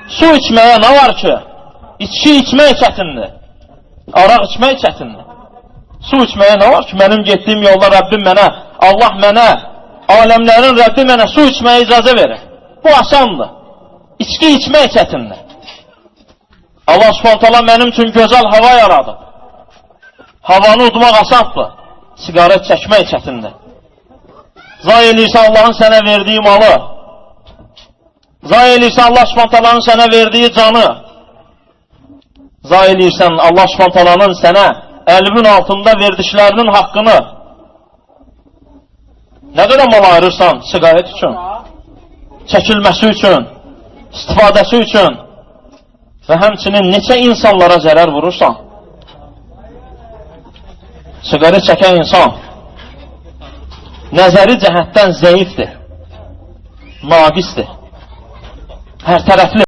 Su içməyə nə var ki? İçki içmək çətindir. Araq içmək çətindir. Su içməyə nə var ki? Mənim getdiyim yolda Rəbbim mənə, Allah mənə, aləmlərin Rəbbi mənə su içməyə icazə verir. Bu asandır. İçki içmək çətindir. Allah Subhanahu mənim üçün gözəl hava yaradıb. Havanı udmaq asandır. Sigaret çəkmək çətindir. Zay eləyirsən Allahın sənə verdiyi malı. Zay eləyirsən Allah Subhanahu sənə verdiyi canı. Zay eləyirsən Allah Subhanahu sənə əlinin altında verdiklərinin haqqını. Nə qədər mal ayırırsan sigaret üçün, çəkilməsi üçün, istifadəsi üçün və həmçinin neçə insanlara zərər vurursan. Sigaret çəkən insan nəzəri cəhətdən zəifdir, naqisdir, hər tərəfli.